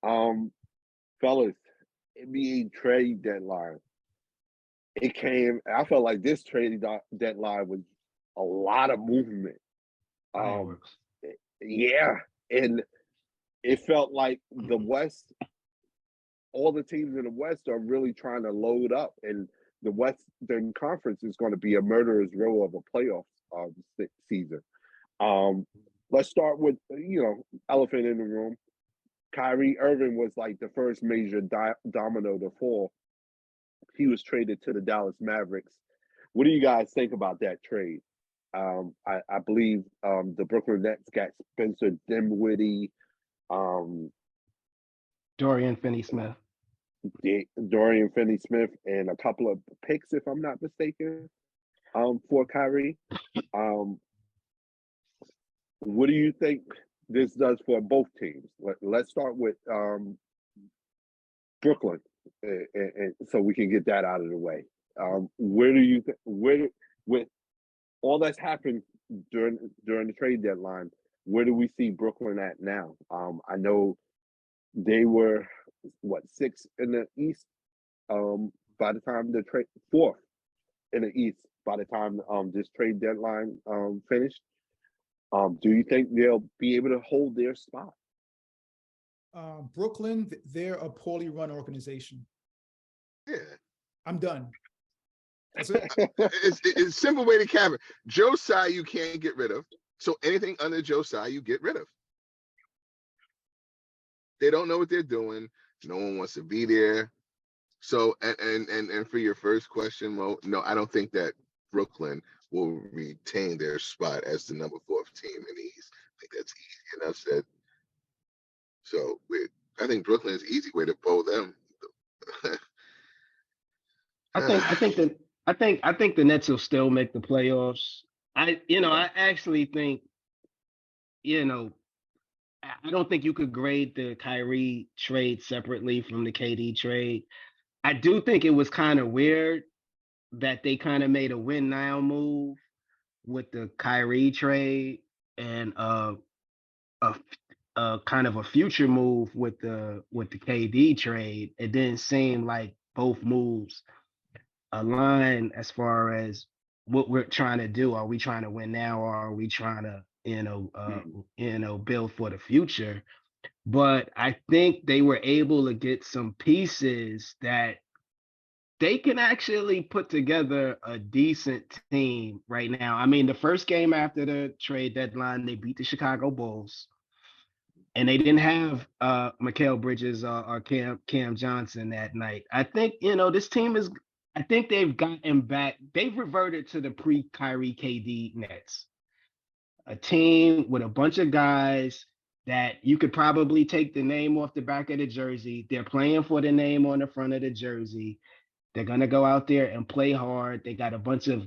Um, fellas, NBA trade deadline. It came. I felt like this deadline was a lot of movement. Um, Fireworks. yeah, and it felt like the West, all the teams in the West are really trying to load up, and the Western Conference is going to be a murderer's row of a playoff season. Um, let's start with elephant in the room. Kyrie Irving was like the first major domino to fall. He was traded to the Dallas Mavericks. What do you guys think about that trade? I believe the Brooklyn Nets got Spencer Dinwiddie, um, Dorian Finney-Smith. Dorian Finney-Smith, and a couple of picks, if I'm not mistaken, for Kyrie. Um, what do you think this does for both teams? Let's start with Brooklyn, and so we can get that out of the way. Where do you where with all that's happened during the trade deadline? Where do we see Brooklyn at now? I know they were sixth in the East by the time the trade fourth in the East by the time this trade deadline finished. Do you think they'll be able to hold their spot? Brooklyn, they're a poorly run organization. Yeah. I'm done. It's a simple way to cap it. Joe Tsai you can't get rid of. So anything under Joe Tsai you get rid of. They don't know what they're doing. No one wants to be there. So and for your first question, Mo, no, I don't think that Brooklyn will retain their spot as the number 4 team in the East. I think that's easy enough said. So I think Brooklyn is an easy way to bowl them. I think the Nets will still make the playoffs. I actually think, I don't think you could grade the Kyrie trade separately from the KD trade. I do think it was kind of weird that they kind of made a win now move with the Kyrie trade and a kind of a future move with the KD trade. It didn't seem like both moves align as far as what we're trying to do. Are we trying to win now, or are we trying to build for the future? But I think they were able to get some pieces that they can actually put together a decent team right now. I mean, the first game after the trade deadline, they beat the Chicago Bulls, and they didn't have Mikal Bridges or Cam Johnson that night. I think this team is. I think they've gotten back. They've reverted to the pre-Kyrie KD Nets, a team with a bunch of guys that you could probably take the name off the back of the jersey. They're playing for the name on the front of the jersey. They're gonna go out there and play hard. They got a bunch of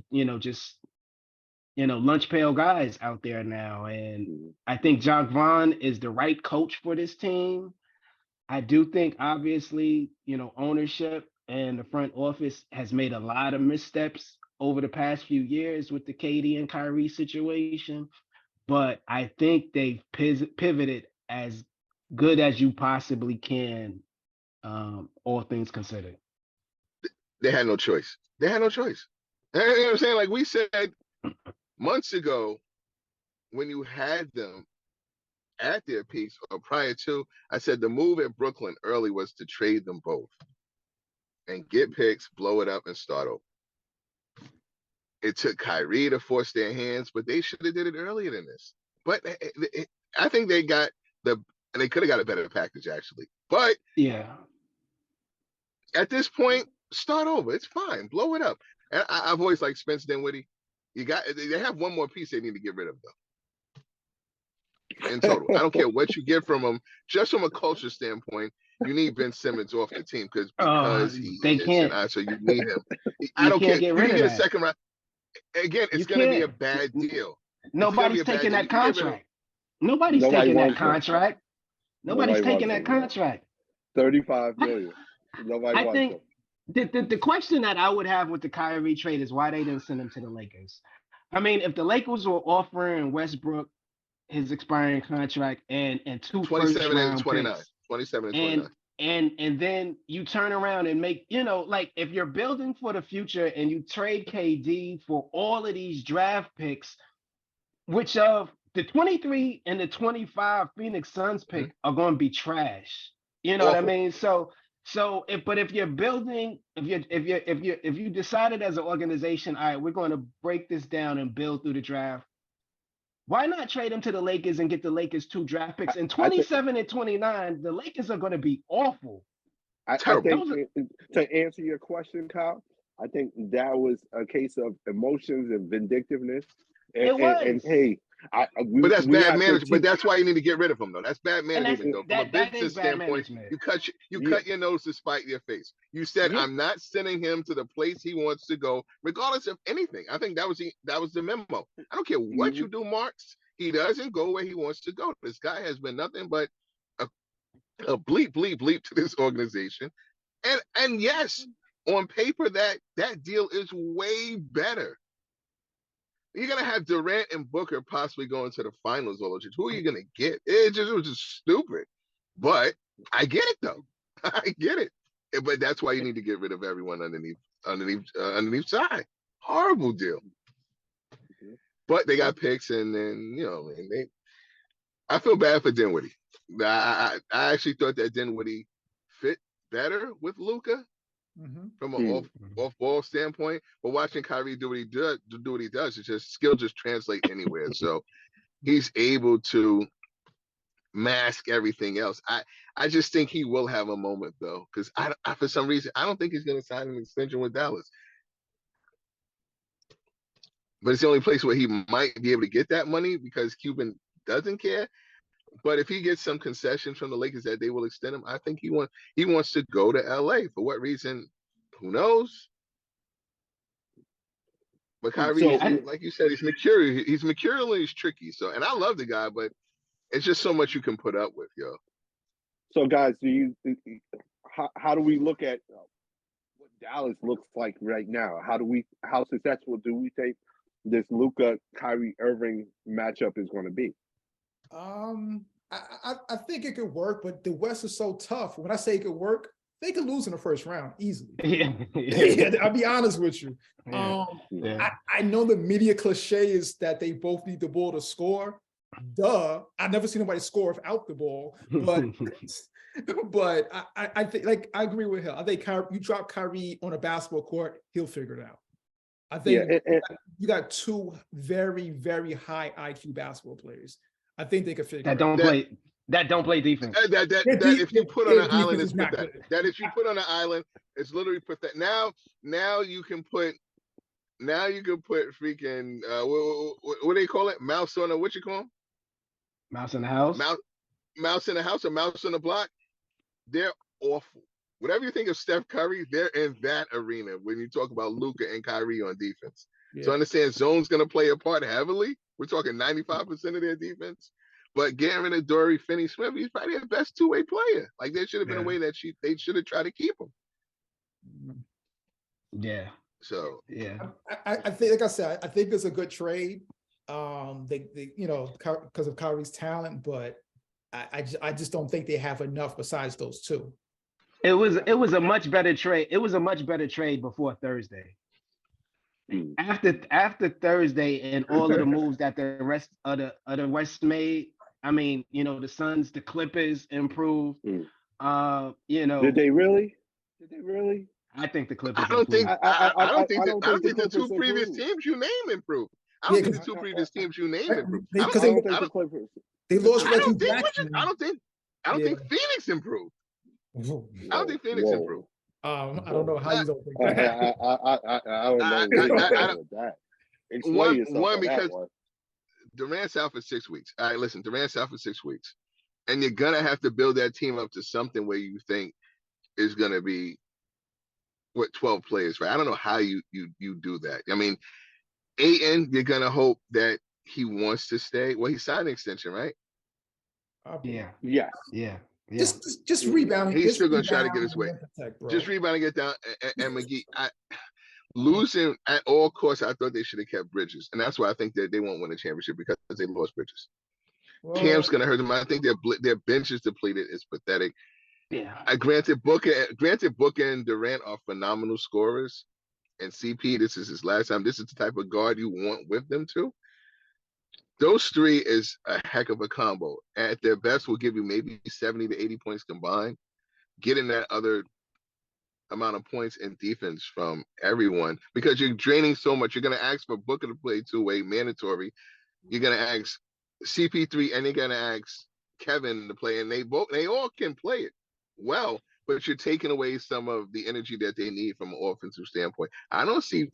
lunch pail guys out there now, and I think Jacque Vaughn is the right coach for this team. I do think, obviously, ownership and the front office has made a lot of missteps over the past few years with the KD and Kyrie situation, but I think they've pivoted as good as you possibly can, all things considered. They had no choice. They had no choice. You know what I'm saying? Like we said months ago, when you had them at their peaks or prior to, I said the move at Brooklyn early was to trade them both and get picks, blow it up, and start over. It took Kyrie to force their hands, but they should have did it earlier than this. But I think they could have got a better package actually. But yeah, at this point, start over. It's fine. Blow it up. And I've always liked Spencer Dinwiddie. They have one more piece they need to get rid of though. In total, I don't care what you get from them. Just from a culture standpoint, you need Ben Simmons off the team because they can't. So you need him. I don't care. You can get a second round. Again, it's going to be a bad deal. Nobody's taking that contract. Nobody's taking that contract. Nobody's taking that contract. $35 million. Nobody wants think the question that I would have with the Kyrie trade is why they didn't send him to the Lakers. I mean, if the Lakers were offering Westbrook his expiring contract and 2 27 first round and 29. picks, 27 and and 29. and then you turn around and make, like if you're building for the future and you trade KD for all of these draft picks, which of the 23 and the 25 Phoenix Suns pick are going to be trash. You know what I Awful. mean? If you're building, if you decided as an organization, all right, we're going to break this down and build through the draft. Why not trade him to the Lakers and get the Lakers 2 draft picks? In 27 and 29, the Lakers are going to be awful. I think to answer your question, Kyle, I think that was a case of emotions and vindictiveness. And hey, but that's bad management. But that's why you need to get rid of him, though. That's bad management, though. From a business standpoint, you cut your nose to spite your face. You said, I'm not sending him to the place he wants to go, regardless of anything. I think that was the memo. I don't care what you do, Marks. He doesn't go where he wants to go. This guy has been nothing but a bleep to this organization. And yes, on paper, that deal is way better. You're gonna have Durant and Booker possibly going to the finals all those years. Who are you gonna get? It was just stupid. But I get it though. I get it. But that's why you need to get rid of everyone underneath side. Horrible deal. But they got picks, and then I feel bad for Dinwiddie. I actually thought that Dinwiddie fit better with Luka. From an off-ball standpoint, but watching Kyrie do what he does, it's just skill just translate anywhere. So he's able to mask everything else. I just think he will have a moment though, because I for some reason I don't think he's going to sign an extension with Dallas. But it's the only place where he might be able to get that money because Cuban doesn't care. But if he gets some concessions from the Lakers that they will extend him, I think he wants to go to LA. For what reason? Who knows? But Kyrie, like you said, he's mercurial. He's mercurial and he's tricky. So, and I love the guy, but it's just so much you can put up with, yo. So, guys, how do we look at what Dallas looks like right now? How successful do we think this Luka Kyrie Irving matchup is going to be? I think it could work, but the West is so tough. When I say it could work, they could lose in the first round easily. I'll be honest with you. I know the media cliche is that they both need the ball to score. Duh. I've never seen anybody score without the ball. But I think, like, I agree with him. I think you drop Kyrie on a basketball court, he'll figure it out. I think you got two very, very high IQ basketball players. I think they could figure that don't play defense. That if you put on an island, it's pathetic. That if you put on an island, it's literally pathetic. Now you can put freaking what do they call it? Mouse on a what you call them? Mouse in the house. Mouse in the house or mouse on the block. They're awful. Whatever you think of Steph Curry, they're in that arena when you talk about Luka and Kyrie on defense. Yeah. So I understand zone's going to play a part heavily. We're talking 95% of their defense. But getting rid of Dory Finney-Smith, he's probably their best two-way player. Like, there should have been a way that they should have tried to keep him. Yeah. So I think, like I said, I think it's a good trade. They because of Kyrie's talent, but I just don't think they have enough besides those two. It was a much better trade. It was a much better trade before Thursday. After Thursday and all of the moves that the rest of the West made, I mean, the Suns, the Clippers improved. Did they really? I think the Clippers. I don't think the two previous teams you named improved. I don't think the two previous teams you named improved. Because they lost. I don't think Phoenix improved. I don't think Phoenix improved. I don't know how you don't think that. I don't know that. One because Durant's out for 6 weeks. All right, listen, Durant's out for 6 weeks, and you're gonna have to build that team up to something where you think is gonna be 12 players, right? I don't know how you do that. I mean, Ayton, you're gonna hope that he wants to stay. Well, he signed an extension, right? Yeah. Just rebounding. He's still gonna try to get his way. Just rebounding, get down, and McGee. Losing at all costs. I thought they should have kept Bridges, and that's why I think that they won't win a championship because they lost Bridges. Cam's gonna hurt them. I think their bench is depleted. It's pathetic. Yeah. Granted, Booker and Durant are phenomenal scorers, and CP, this is his last time. This is the type of guard you want with them too. Those three is a heck of a combo. At their best, will give you maybe 70 to 80 points combined. Getting that other amount of points in defense from everyone, because you're draining so much. You're going to ask for Booker to play two-way, mandatory. You're going to ask CP3, and you're going to ask Kevin to play, and they all can play it well, but you're taking away some of the energy that they need from an offensive standpoint. I see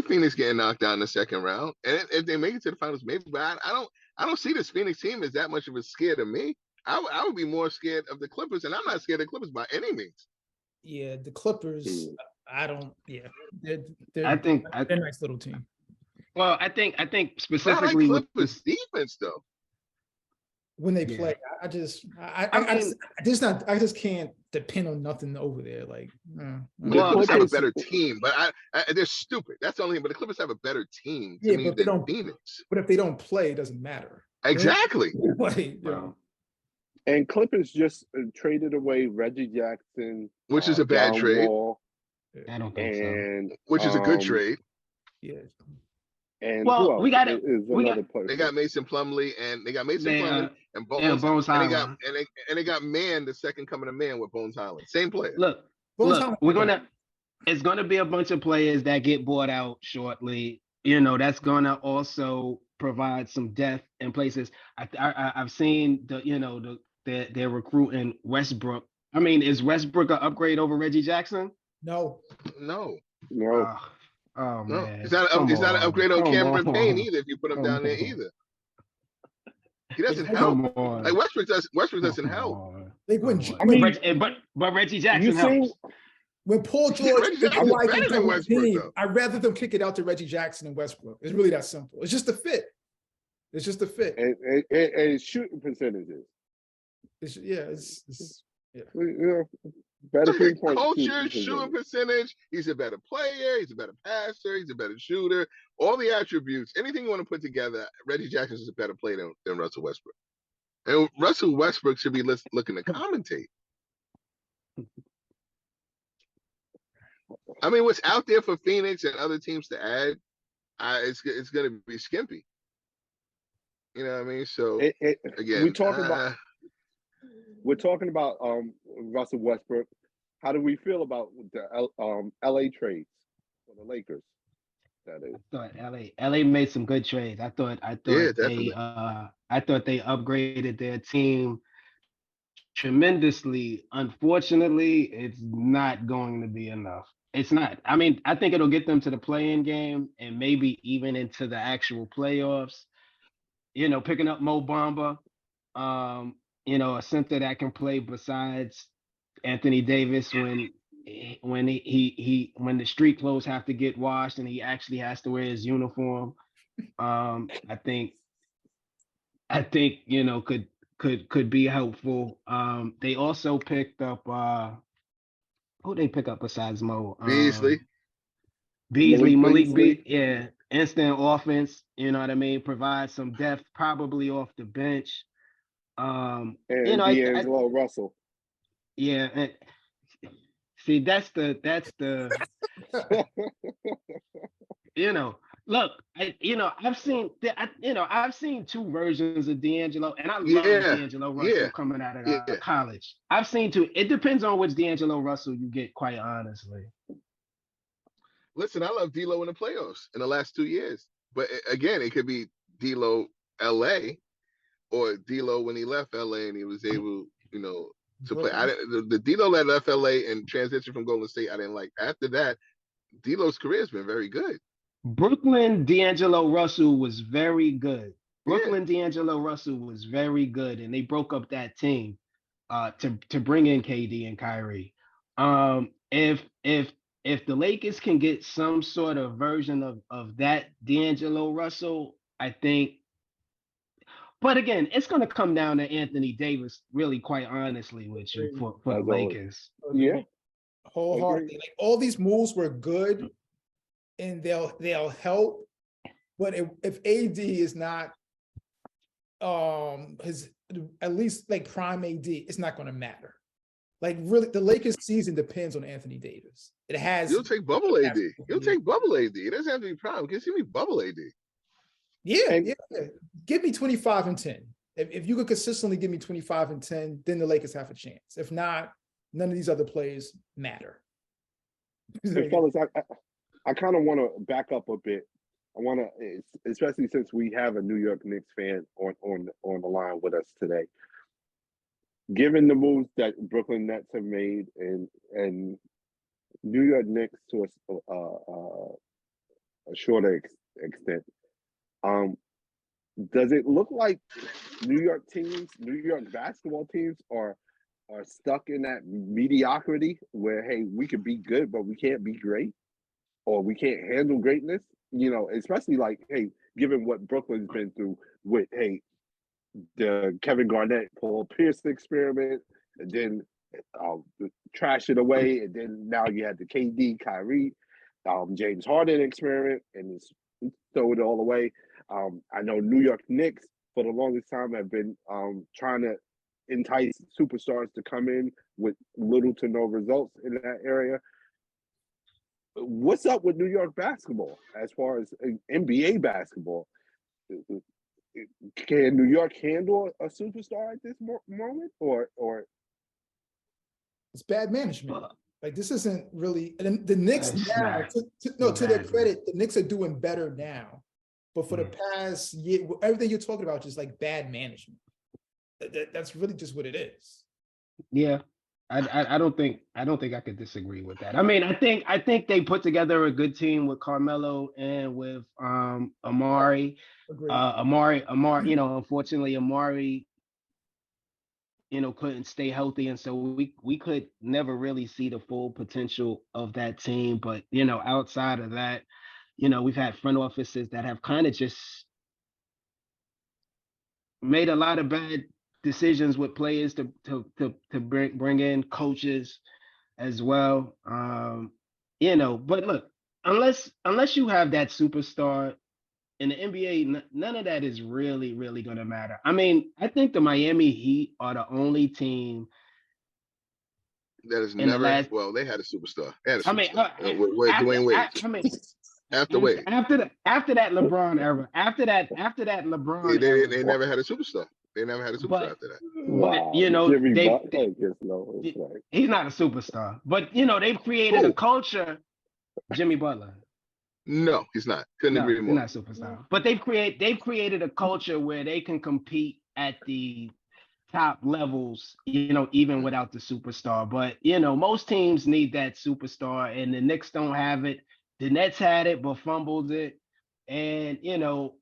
Phoenix getting knocked out in the second round, and if they make it to the finals, maybe, but I don't see this Phoenix team as that much of a scare to me. I would be more scared of the Clippers, and I'm not scared of the Clippers by any means. Yeah, the Clippers, I don't. Yeah, they're I think a nice little team. Well, I think specifically I like Clippers defense though. When they play, I just can't depend on nothing over there. Like, the Clippers have a better team, but they're stupid. That's the only thing. But the Clippers have a better team to me than Phoenix. But if they don't play, it doesn't matter. Exactly. And Clippers just traded away Reggie Jackson, which is a bad trade. I don't think so. Which is a good trade. Yeah. And we got They got Mason Plumlee, and they got and Bones Highland. And they got Man, the second coming of Man with Bones Highland. Same player. Look, it's gonna be a bunch of players that get bought out shortly. That's gonna also provide some depth in places. I've seen they're recruiting Westbrook. I mean, is Westbrook an upgrade over Reggie Jackson? No. Oh no, man, it's not an upgrade on Cameron Payne either. If you put him down there either, he doesn't help. Like Westbrook doesn't help. Like when but Reggie Jackson helps. When Paul George and Kawhi can do team, I'd rather them kick it out to Reggie Jackson and Westbrook. It's really that simple. It's just a fit. And shooting percentages. Better culture, shooting percentage. He's a better player. He's a better passer. He's a better shooter. All the attributes, anything you want to put together, Reggie Jackson is a better player than Russell Westbrook. And Russell Westbrook should be looking to commentate. I mean, what's out there for Phoenix and other teams to add, it's going to be skimpy. You know what I mean? So again, we're talking about Russell Westbrook. How do we feel about the LA trades for the Lakers? That is. I thought LA made some good trades. I thought they upgraded their team tremendously. Unfortunately, it's not going to be enough. It's not. I mean, I think it'll get them to the play-in game and maybe even into the actual playoffs. Picking up Mo Bamba, a center that can play besides Anthony Davis when the street clothes have to get washed and he actually has to wear his uniform. I think could be helpful. They also picked up who they pick up besides Mo? Beasley, Malik Beasley. Instant offense. You know what I mean? Provide some depth, probably off the bench. And D'Angelo Russell. Yeah, and see, that's the look, I've seen two versions of D'Angelo, and I love D'Angelo Russell coming out of college. I've seen two. It depends on which D'Angelo Russell you get, quite honestly. Listen, I love D'Lo in the playoffs in the last 2 years, but again, it could be D'Lo LA or D'Lo when he left LA and he was able, to play. The D'Lo that left LA and transition from Golden State, I didn't like. After that, D'Lo's career has been very good. Brooklyn D'Angelo Russell was very good. D'Angelo Russell was very good, and they broke up that team to bring in KD and Kyrie. If the Lakers can get some sort of version of that D'Angelo Russell, I think. But again, it's going to come down to Anthony Davis, really, quite honestly, with you for the Lakers. Yeah, wholeheartedly. Like, all these moves were good, and they'll help. But if AD is not his at least like prime AD, it's not going to matter. Like really, the Lakers season depends on Anthony Davis. It has. You'll take bubble AD. You'll take bubble AD. It doesn't have to be prime. Give me bubble AD. Yeah. Give me 25 and 10. If you could consistently give me 25 and 10, then the Lakers have a chance. If not, none of these other plays matter. Hey, fellas, I kind of want to back up a bit. I want to, especially since we have a New York Knicks fan on the line with us today. Given the moves that Brooklyn Nets have made and New York Knicks to a shorter extent, does it look like New York basketball teams are stuck in that mediocrity where, hey, we could be good, but we can't be great, or we can't handle greatness? You know, especially like, hey, given what Brooklyn's been through with, hey, the Kevin Garnett, Paul Pierce experiment, and then trash it away, and then now you had the KD, Kyrie, James Harden experiment, and throw it all away. I know New York Knicks for the longest time have been trying to entice superstars to come in with little to no results in that area. What's up with New York basketball as far as NBA basketball? Can New York handle a superstar at this moment, or it's bad management? Like, this isn't really. And the Knicks now, to their credit, the Knicks are doing better now. But for the past year, everything you're talking about is just like bad management. That's really just what it is. Yeah. I don't think I could disagree with that. I mean, I think they put together a good team with Carmelo and with Amari. Amari, you know, unfortunately Amari, you know, couldn't stay healthy, and so we could never really see the full potential of that team. But, you know, outside of that, you know, we've had front offices that have kind of just made a lot of bad decisions with players to bring in coaches as well. You know, but look, unless you have that superstar in the NBA, none of that is really going to matter. I mean, I think the Miami Heat are the only team that is never. They had a superstar. They had a superstar. With Dwayne Wade. After that LeBron era. After that LeBron era. They never had a superstar. They never had a superstar after that. But, you know, he's not a superstar. But, you know, they've created a culture. Jimmy Butler. No, he's not. Couldn't agree more. He's not a superstar. But they've created a culture where they can compete at the top levels, you know, even without the superstar. But, you know, most teams need that superstar, and the Knicks don't have it. The Nets had it, but fumbled it. And, you know,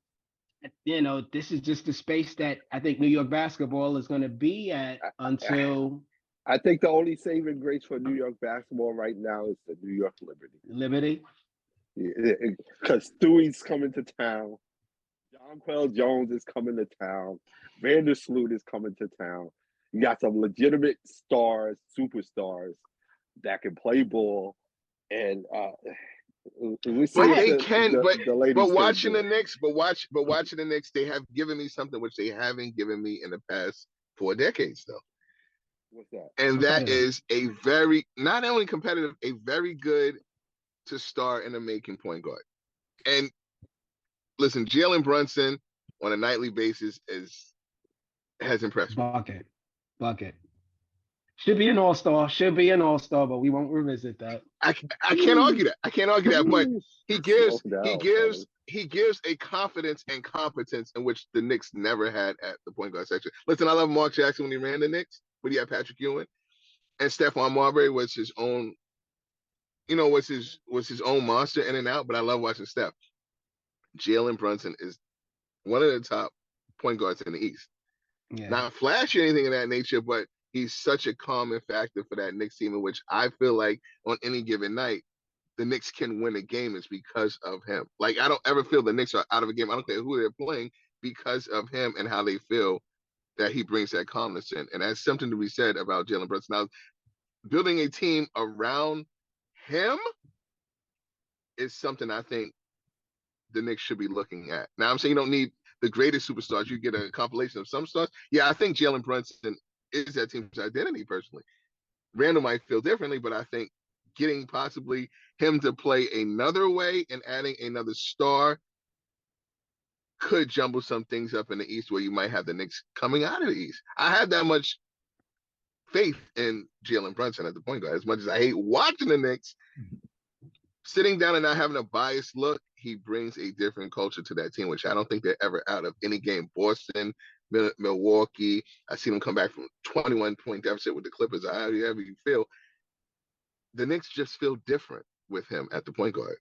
this is just the space that I think New York basketball is going to be at until. I think the only saving grace for New York basketball right now is the New York Liberty. Liberty? Because Stewie's coming to town. Jonquel Jones is coming to town. Vandersloot is coming to town. You got some legitimate stars, superstars that can play ball. And they can, but watching the Knicks, watching the Knicks, they have given me something which they haven't given me in the past 4 decades, though. What's that? And that is a very, not only competitive, a very good to start in a making point guard. And listen, Jalen Brunson on a nightly basis has impressed me. Bucket. Should be an all-star, but we won't revisit that. I can't argue that. But he gives a confidence and competence in which the Knicks never had at the point guard section. Listen, I love Mark Jackson when he ran the Knicks, but he had Patrick Ewing, and Stephon Marbury was his own, was his own monster in and out. But I love watching Steph. Jalen Brunson is one of the top point guards in the East. Yeah. Not flashy or anything of that nature, but he's such a calming factor for that Knicks team, in which I feel like on any given night, the Knicks can win a game is because of him. Like, I don't ever feel the Knicks are out of a game. I don't care who they're playing, because of him and how they feel that he brings that calmness in. And that's something to be said about Jalen Brunson. Now, building a team around him is something I think the Knicks should be looking at. Now, I'm saying you don't need the greatest superstars. You get a compilation of some stars. Yeah, I think Jalen Brunson is that team's identity personally. Randall might feel differently, but I think getting possibly him to play another way and adding another star could jumble some things up in the East where you might have the Knicks coming out of the East. I have that much faith in Jalen Brunson at the point guard. As much as I hate watching the Knicks, sitting down and not having a biased look, he brings a different culture to that team, which I don't think they're ever out of any game. Boston, Milwaukee, I seen them come back from 21-point deficit with the Clippers. However you feel, the Knicks just feel different with him at the point guard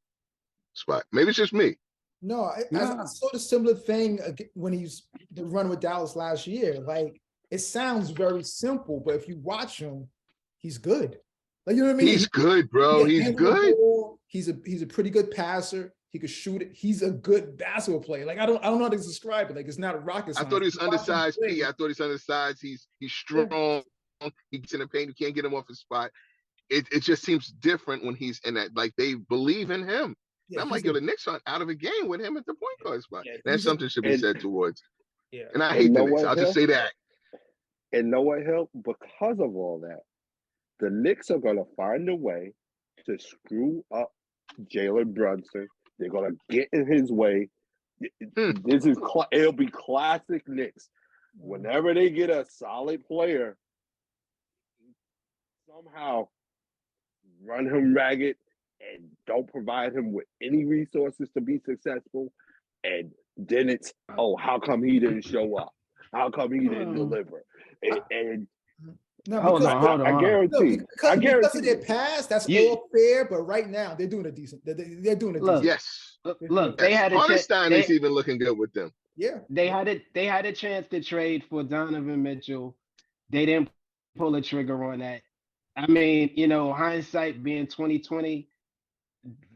spot. Maybe it's just me. No, I saw the similar thing when he's running with Dallas last year. Like, it sounds very simple, but if you watch him, he's good. Like, you know what I mean? He's good, bro. He's good. He's a pretty good passer. He could shoot it. He's a good basketball player. Like, I don't know how to describe it. Like, it's not a rocket science. I thought he was undersized. I thought he's undersized. He's strong. He gets in the paint. You can't get him off his spot. It just seems different when he's in that. Like, they believe in him. Yeah, I'm like, yo, the Knicks aren't out of a game with him at the point guard spot. Yeah, that's something should be said towards. Yeah. And I hate the Knicks. I'll just say that. And know what, Hill? Because of all that, the Knicks are going to find a way to screw up Jalen Brunson. They're going to get in his way. It'll be classic Knicks. Whenever they get a solid player, somehow run him ragged and don't provide him with any resources to be successful. And then it's, how come he didn't show up? How come he didn't deliver? And hold on. I guarantee. Because of their past, that's all fair. But right now, they're doing a decent. They're doing a decent. Yes. Look, they had a Hartenstein is even looking good with them. Yeah. They had a chance to trade for Donovan Mitchell. They didn't pull a trigger on that. I mean, hindsight being 2020,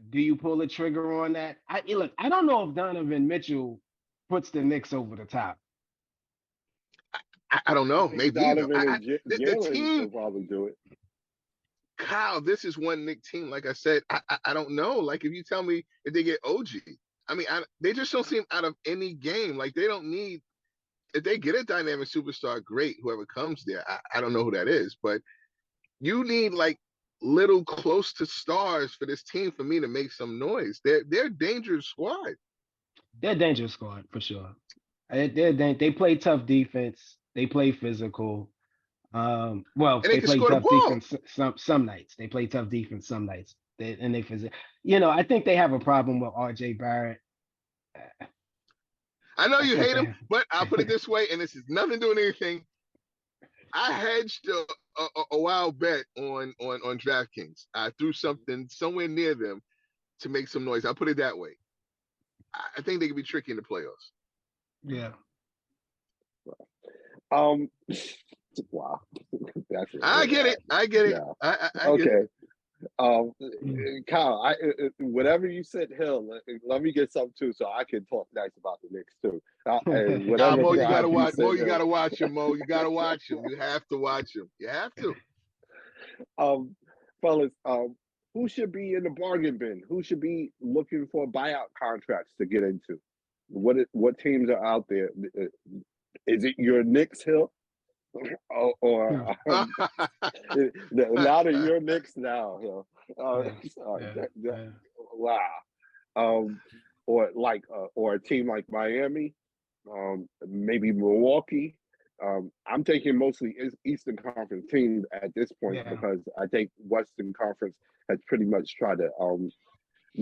do you pull a trigger on that? I don't know if Donovan Mitchell puts the Knicks over the top. I don't know. Maybe the team will probably do it. Kyle, this is one Knick team. Like I said, I don't know. Like, if you tell me if they get OG, I mean, they just don't seem out of any game. Like, they don't need. If they get a dynamic superstar, great. Whoever comes there, I don't know who that is, but you need like little close to stars for this team for me to make some noise. They're a dangerous squad. They're a dangerous squad for sure. They play tough defense. They play physical. They play tough defense some nights. They play tough defense some nights. They physical. I think they have a problem with RJ Barrett. I know you hate him, but I'll put it this way, and this has nothing to do with anything. I hedged a wild bet on DraftKings. I threw something somewhere near them to make some noise. I'll put it that way. I think they can be tricky in the playoffs. Yeah. Wow. I get it. Yeah. I get it. Kyle, whatever you said, Hill, let me get something too, so I can talk nice about the Knicks too. Mo, you gotta watch. Mo, you gotta watch him. Mo, you gotta watch him. You have to watch him. You have to. Fellas, who should be in the bargain bin? Who should be looking for buyout contracts to get into? What teams are out there? Is it your Knicks, Hill? Or now that you're Knicks now, Hill. Wow. Or a team like Miami, maybe Milwaukee. I'm taking mostly Eastern Conference teams at this point because I think Western Conference has pretty much tried to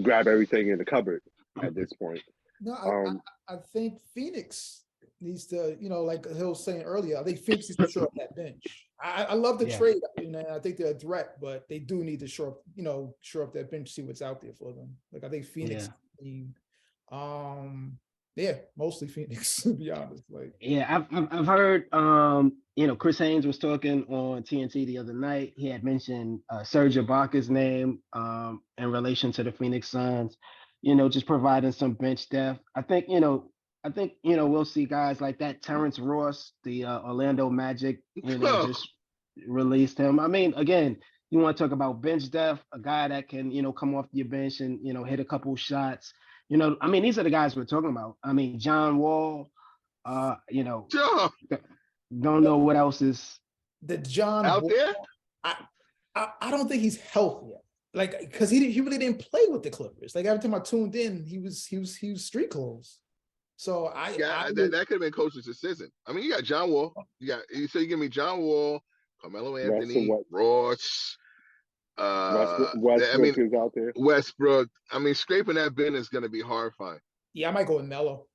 grab everything in the cupboard at this point. No, I think Phoenix needs to, like Hill was saying earlier, I think Phoenix needs to shore up that bench. I love the trade, I think they're a threat, but they do need to shore up that bench, see what's out there for them. Like, I think Phoenix, mostly Phoenix, to be honest. Like, I've heard, Chris Haynes was talking on TNT the other night. He had mentioned Serge Ibaka's name in relation to the Phoenix Suns. Just providing some bench depth. I think we'll see guys like that. Terrence Ross, the Orlando Magic, just released him. I mean, again, you want to talk about bench depth, a guy that can, come off your bench and, hit a couple shots. These are the guys we're talking about. I mean, John Wall, Sure. Don't know what else is the John out Wall, there. I don't think he's healthy yet. Like, because he really didn't play with the Clippers. Like every time I tuned in, he was street clothes. So that could have been coach's decision. I mean, you got John Wall. You give me John Wall, Carmelo Anthony, Ross. Westbrook is out there. Westbrook. I mean, scraping that bin is going to be horrifying. Yeah, I might go with Melo.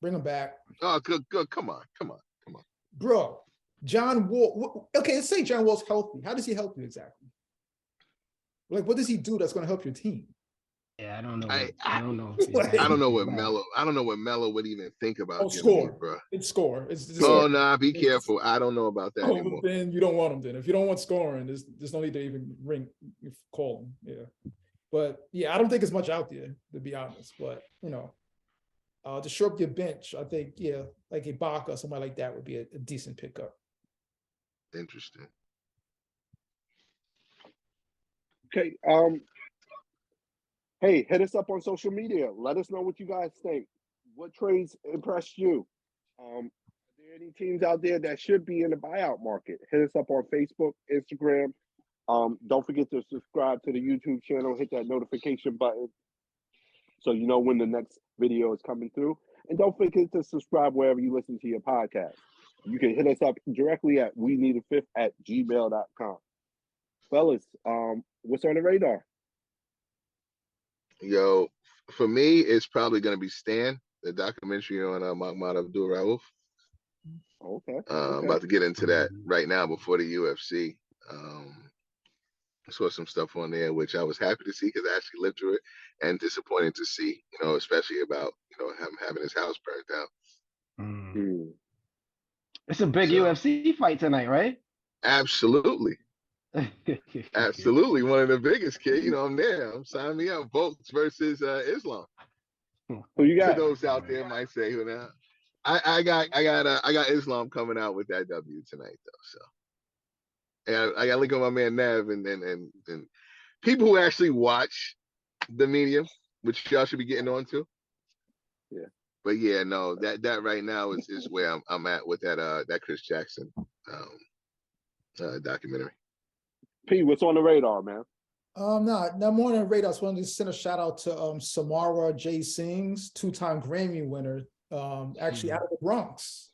Bring him back. Oh, good. Come on. Bro, John Wall. Okay, let's say John Wall's healthy. How does he help you exactly? Like, what does he do that's going to help your team? Yeah, I don't know. I don't know what Melo. I don't know what Melo would even think about. Score, me, bro. It's score. It's just be careful. I don't know about that anymore. Then you don't want him. Then if you don't want scoring, there's no need to even call him. Yeah, but yeah, I don't think it's much out there, to be honest. But to shore up your bench, I think like Ibaka, somebody like that would be a decent pickup. Interesting. Okay. Hey, hit us up on social media. Let us know what you guys think. What trades impressed you? Are there any teams out there that should be in the buyout market? Hit us up on Facebook, Instagram. Don't forget to subscribe to the YouTube channel. Hit that notification button so you know when the next video is coming through. And don't forget to subscribe wherever you listen to your podcast. You can hit us up directly at weneedafifth@gmail.com. Fellas, what's on the radar? Yo, for me, it's probably going to be Stan, the documentary on Mahmoud Abdul-Rauf. Okay. I'm about to get into that right now before the UFC. I saw some stuff on there, which I was happy to see because I actually lived through it, and disappointed to see, especially about, him having his house burnt down. It's a big UFC fight tonight, right? Absolutely. Absolutely. One of the biggest, kid. I'm there. I'm signing me up. Volks versus Islam. Who you got? To those out there might say, I got Islam coming out with that W tonight, though. So, and I got to link on my man Nev and people who actually watch the medium, which y'all should be getting on to. Yeah. But yeah, no, that right now is where I'm at with that Chris Jackson documentary. P, what's on the radar, man? No more on the radar. I just wanted to send a shout out to Samara J. Singh's 2-time Grammy winner, actually out of the Bronx.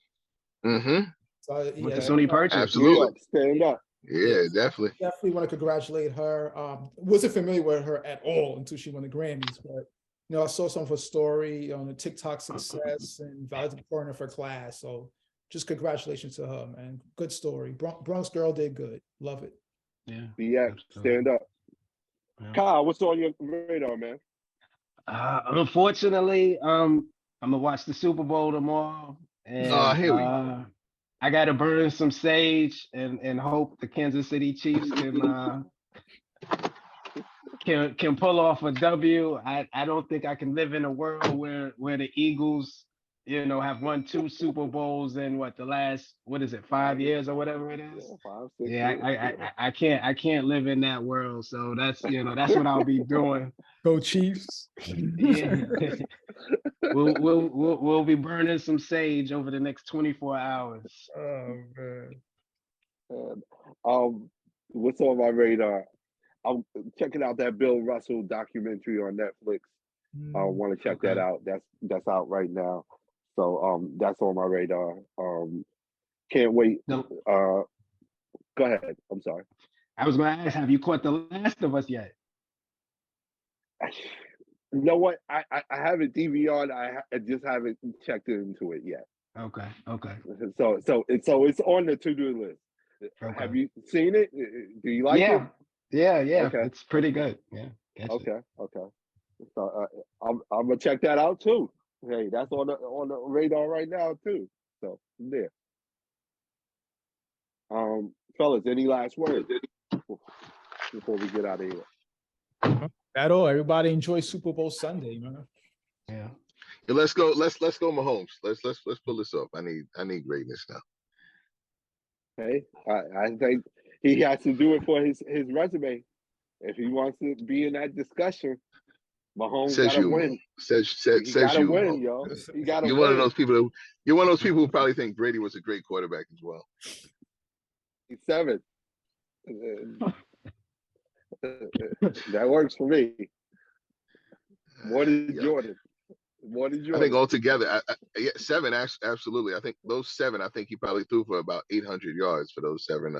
Mm-hmm. So, with the Sony Purchase. Absolutely. Stand up. Yeah, definitely. Definitely want to congratulate her. Wasn't familiar with her at all until she won the Grammys, but I saw some of her story on the TikTok success and valedictorian of her class. So just congratulations to her, man. Good story. Bronx girl did good. Love it. Yeah, stand up. Yeah. Kyle, what's on your radar, man? Unfortunately, I'm gonna watch the Super Bowl tomorrow, and I gotta burn some sage and hope the Kansas City Chiefs can pull off a W. I don't think I can live in a world where the Eagles, have won 2 Super Bowls in the last 5 years or whatever it is. 5, 6 years. I can't live in that world. So that's what I'll be doing. Go Chiefs. Yeah. We'll be burning some sage over the next 24 hours. Oh man. What's on my radar? I'm checking out that Bill Russell documentary on Netflix. I want to check that out. That's out right now. So that's on my radar. Can't wait. No. Go ahead. I'm sorry. I was going to ask, have you caught The Last of Us yet? You know what? I have it DVR'd. I just haven't checked into it yet. Okay. So it's on the to-do list. Okay. Have you seen it? Do you like it? Yeah. Okay. It's pretty good. Yeah. Okay. So I'm gonna check that out too. Hey, that's on the radar right now too. So there. Fellas, any last words before we get out of here? At all. Everybody enjoy Super Bowl Sunday, man. Yeah. Let's go, Mahomes. Let's pull this off. I need greatness now. Hey, I think he has to do it for his resume. If he wants to be in that discussion, Mahomes Says gotta you, win. says He gotta you. win, yo. He gotta You're win. one of those people. You're one of those people who probably think Brady was a great quarterback as well. He's 7. That works for me. What is Yeah. Jordan? What is Jordan? I think altogether, yeah, 7. Absolutely. I think those 7. I think he probably threw for about 800 yards for those 7.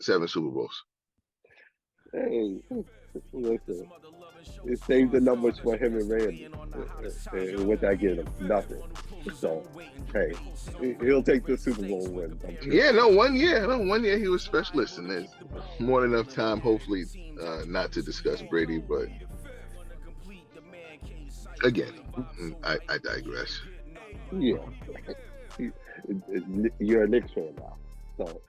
7 Super Bowls. Hey, listen, it saved the numbers for him and Randy. And what that get him? Nothing. So, hey, he'll take the Super Bowl win. Yeah, no, 1 year. No, 1 year he was specialist, and there's more than enough time, hopefully, not to discuss Brady, but again, I digress. Yeah. You're a Knicks fan now. So.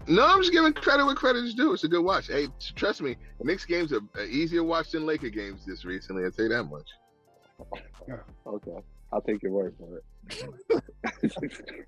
No, I'm just giving credit where credit is due. It's a good watch. Hey, trust me, Knicks games are easier watch than Laker games this recently. I'll tell you that much. Okay, I'll take your word for it.